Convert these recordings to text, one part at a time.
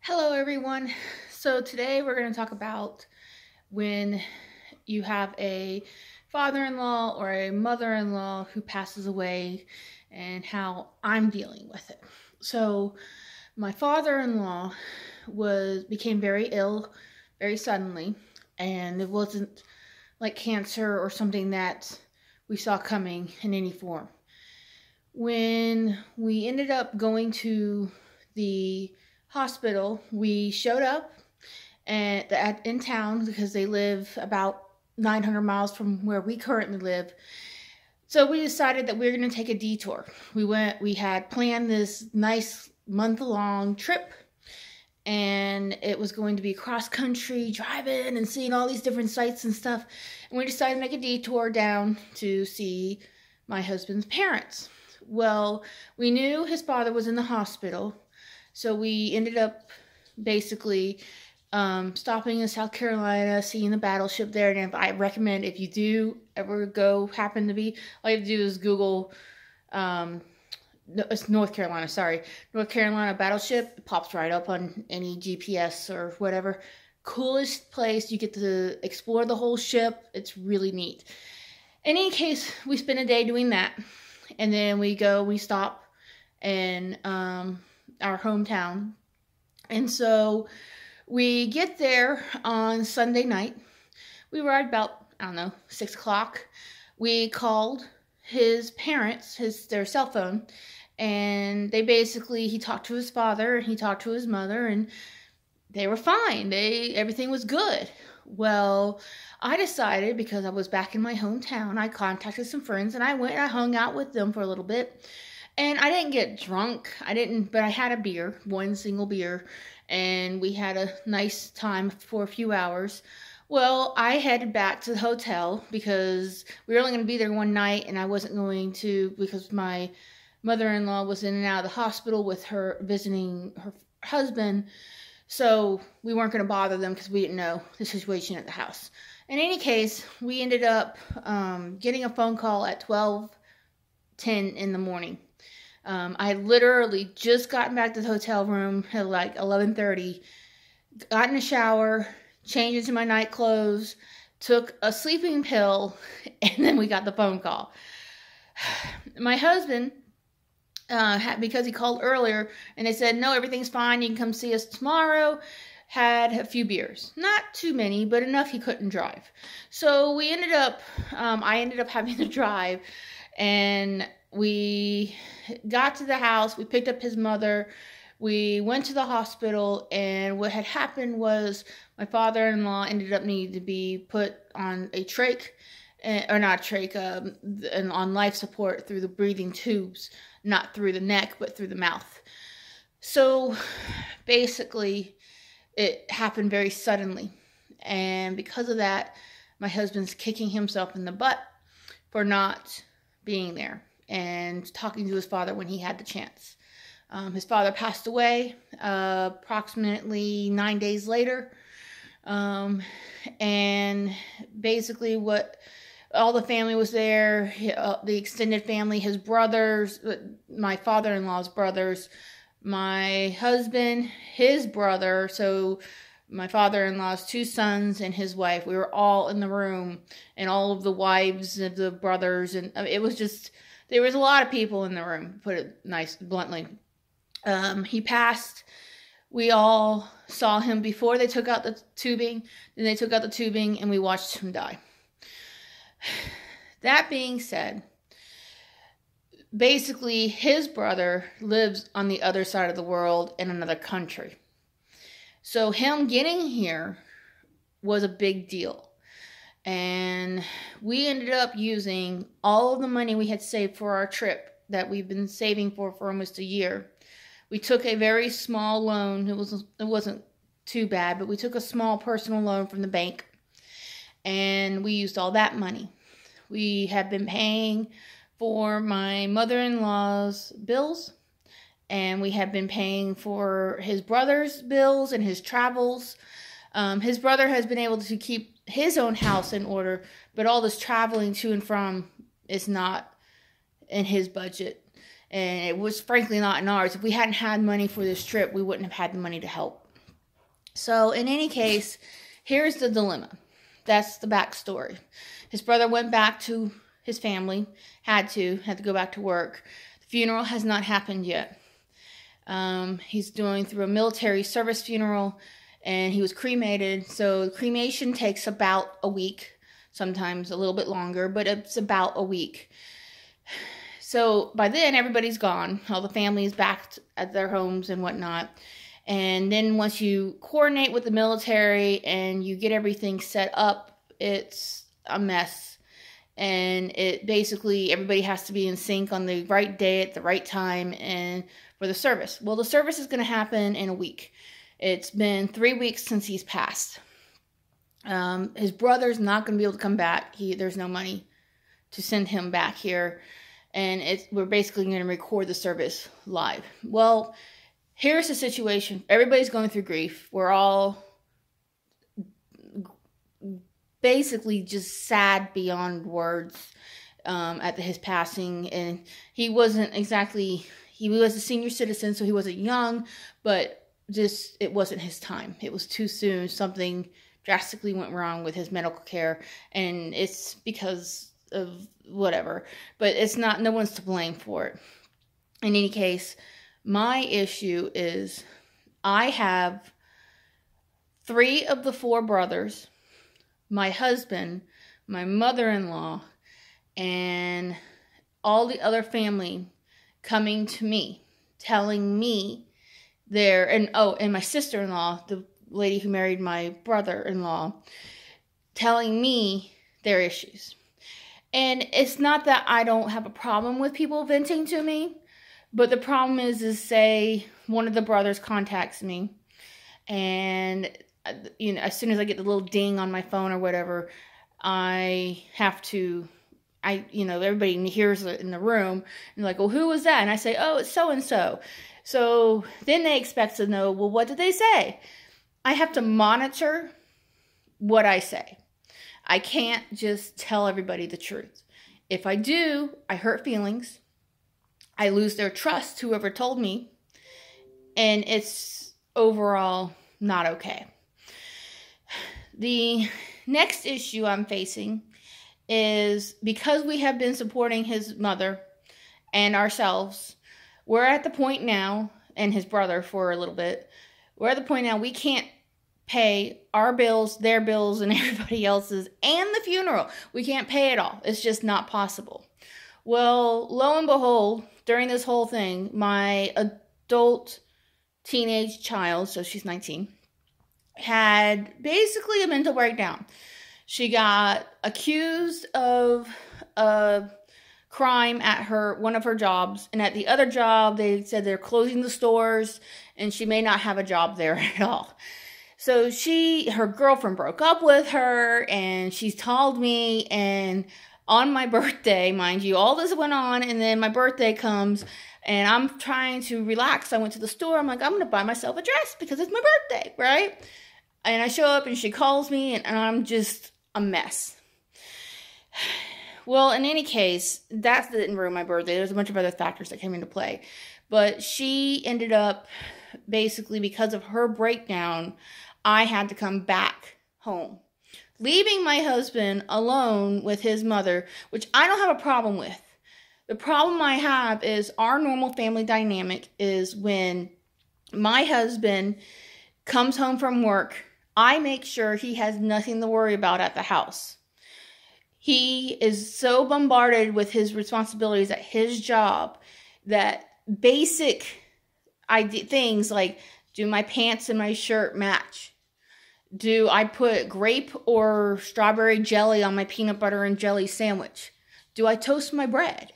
Hello, everyone. So today we're going to talk about when you have a father-in-law or a mother-in-law who passes away and how I'm dealing with it. So my father-in-law became very ill very suddenly, and it wasn't like cancer or something that we saw coming in any form. When we ended up going to the hospital, we showed up in town because they live about 900 miles from where we currently live. So we decided that we were going to take a detour. We had planned this nice month-long trip, and it was going to be cross country driving and seeing all these different sights and stuff. And we decided to make a detour down to see my husband's parents. Well, we knew his father was in the hospital, so we ended up basically stopping in South Carolina, seeing the battleship there. And I recommend, if you do ever happen to be, all you have to do is Google, no, it's North Carolina, sorry. North Carolina battleship. It pops right up on any GPS or whatever. Coolest place. You get to explore the whole ship. It's really neat. In any case, we spend a day doing that. And then we stop in our hometown. And so we get there on Sunday night. We arrived about, 6 o'clock. We called his parents, their cell phone, and he talked to his father, and he talked to his mother, and they were fine. Everything was good. Well, I decided, because I was back in my hometown, I contacted some friends, and I hung out with them for a little bit. And I didn't get drunk. But I had a beer, one single beer, and we had a nice time for a few hours. Well, I headed back to the hotel because we were only going to be there one night, and I wasn't going to, because my mother-in-law was in and out of the hospital with her visiting her husband. So we weren't going to bother them because we didn't know the situation at the house. In any case, we ended up getting a phone call at 12:10 in the morning. I had literally just gotten back to the hotel room at like 11:30, got in a shower, changed into my night clothes, took a sleeping pill, and then we got the phone call. My husband, because he called earlier and they said, no, everything's fine, you can come see us tomorrow, had a few beers. Not too many, but enough he couldn't drive. So I ended up having to drive, and we got to the house, we picked up his mother, we went to the hospital, and what had happened was my father-in-law ended up needing to be put on a trach, or not trach, and on life support through the breathing tubes, not through the neck, but through the mouth. So basically, it happened very suddenly. And because of that, my husband's kicking himself in the butt for not being there and talking to his father when he had the chance. His father passed away approximately 9 days later. And basically all the family was there, the extended family, his brothers, my father-in-law's brothers, my husband, his brother, so my father-in-law's two sons and his wife. We were all in the room, and all of the wives of the brothers, and it was just, there was a lot of people in the room, put it bluntly. He passed. We all saw him before they took out the tubing, then they took out the tubing, and we watched him die. That being said, basically his brother lives on the other side of the world in another country. So him getting here was a big deal. And we ended up using all of the money we had saved for our trip that we've been saving for almost a year. We took a very small loan. It wasn't too bad, but we took a small personal loan from the bank, and we used all that money. We have been paying for my mother-in-law's bills, and we have been paying for his brother's bills and his travels. His brother has been able to keep his own house in order, but all this traveling to and from is not in his budget. And it was frankly not in ours. If we hadn't had money for this trip, we wouldn't have had the money to help. So in any case, here's the dilemma. That's the backstory. His brother went back to his family, had to go back to work. The funeral has not happened yet. He's doing through a military service funeral, and he was cremated. So cremation takes about a week, sometimes a little bit longer, but it's about a week. So by then, everybody's gone. All the family is back at their homes and whatnot. And then once you coordinate with the military and you get everything set up, it's a mess. And it basically, everybody has to be in sync on the right day at the right time and for the service. Well, the service is going to happen in a week. It's been 3 weeks since he's passed. His brother's not going to be able to come back. There's no money to send him back here. And we're basically going to record the service live. Well, here's the situation. Everybody's going through grief. We're all basically just sad beyond words at his passing. And he wasn't exactly, he was a senior citizen, so he wasn't young, but just, it wasn't his time. It was too soon. Something drastically went wrong with his medical care, and it's because of whatever. But it's not, no one's to blame for it. In any case, my issue is I have 3 of the 4 brothers, my husband, my mother-in-law, and all the other family coming to me, telling me and my sister-in-law, the lady who married my brother-in-law, telling me their issues. And it's not that I don't have a problem with people venting to me, but the problem is say one of the brothers contacts me, and as soon as I get the little ding on my phone or whatever, I have to, everybody hears it in the room, and like, well, who was that? And I say, oh, it's so-and-so. So then they expect to know, well, what did they say? I have to monitor what I say. I can't just tell everybody the truth. If I do, I hurt feelings. I lose their trust, whoever told me, and it's overall not okay. The next issue I'm facing is because we have been supporting his mother and ourselves, we're at the point now, and his brother for a little bit, we're at the point now we can't pay our bills, their bills, and everybody else's, and the funeral. We can't pay it all. It's just not possible. Well, lo and behold, during this whole thing, my adult teenage child, so she's 19, had basically a mental breakdown. She got accused of a crime at one of her jobs, and at the other job, they said they're closing the stores, and she may not have a job there at all. So her girlfriend broke up with her, and she's told me, and on my birthday, mind you, all this went on, and then my birthday comes, and I'm trying to relax. I went to the store. I'm like, I'm going to buy myself a dress because it's my birthday, right? And I show up, and she calls me, and I'm just a mess. Well, in any case, that didn't ruin my birthday. There's a bunch of other factors that came into play. But she ended up, basically, because of her breakdown, I had to come back home, leaving my husband alone with his mother, which I don't have a problem with. The problem I have is our normal family dynamic is when my husband comes home from work, I make sure he has nothing to worry about at the house. He is so bombarded with his responsibilities at his job that basic things like, do my pants and my shirt match? Do I put grape or strawberry jelly on my peanut butter and jelly sandwich? Do I toast my bread?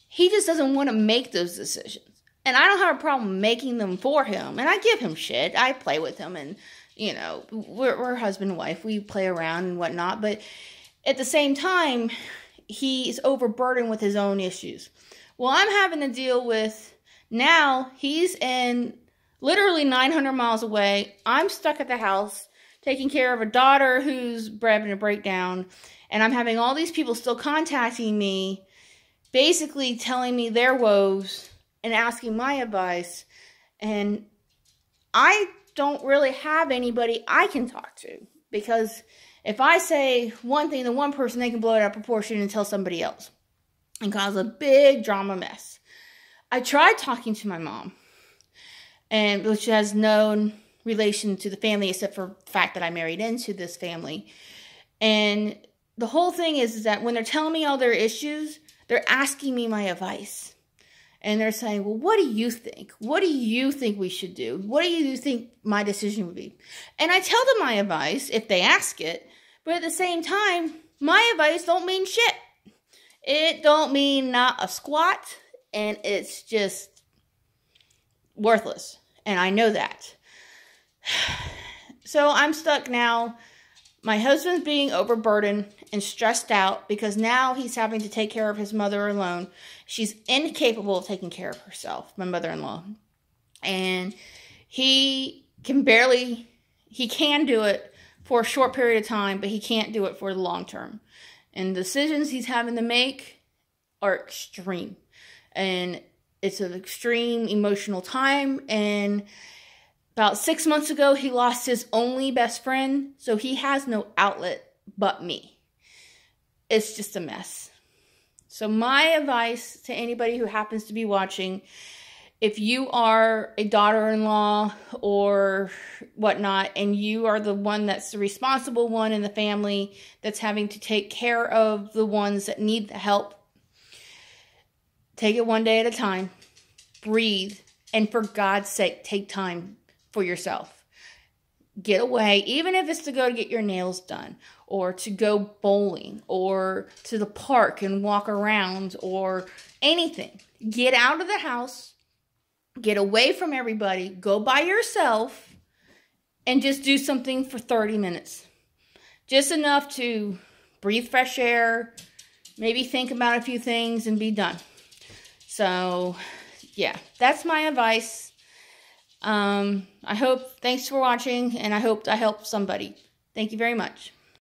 He just doesn't want to make those decisions. And I don't have a problem making them for him. And I give him shit. I play with him, and, we're husband and wife. We play around and whatnot. But at the same time, he's overburdened with his own issues. Well, I'm having to deal with, now he's in literally 900 miles away. I'm stuck at the house taking care of a daughter who's having a breakdown. And I'm having all these people still contacting me, basically telling me their woes and asking my advice. And I don't really have anybody I can talk to. Because if I say one thing to one person, they can blow it out of proportion and tell somebody else and cause a big drama mess. I tried talking to my mom, and which has no relation to the family except for the fact that I married into this family. And the whole thing is that when they're telling me all their issues, they're asking me my advice. And they're saying, well, what do you think? What do you think we should do? What do you think my decision would be? And I tell them my advice if they ask it. But at the same time, my advice don't mean shit. It don't mean not a squat. And it's just worthless. And I know that. So I'm stuck now. My husband's being overburdened and stressed out because now he's having to take care of his mother alone. She's incapable of taking care of herself, my mother-in-law. And he can do it for a short period of time, but he can't do it for the long term. And the decisions he's having to make are extreme. And it's an extreme emotional time. And about 6 months ago, he lost his only best friend, so he has no outlet but me. It's just a mess. So my advice to anybody who happens to be watching, if you are a daughter-in-law or whatnot, and you are the one that's the responsible one in the family that's having to take care of the ones that need the help, take it one day at a time, breathe, and for God's sake, take time for yourself. Get away, even if it's to go to get your nails done, or to go bowling, or to the park and walk around, or anything. Get out of the house, get away from everybody, go by yourself, and just do something for 30 minutes. Just enough to breathe fresh air, maybe think about a few things, and be done. So, yeah, that's my advice. Thanks for watching, and I hope I helped somebody. Thank you very much.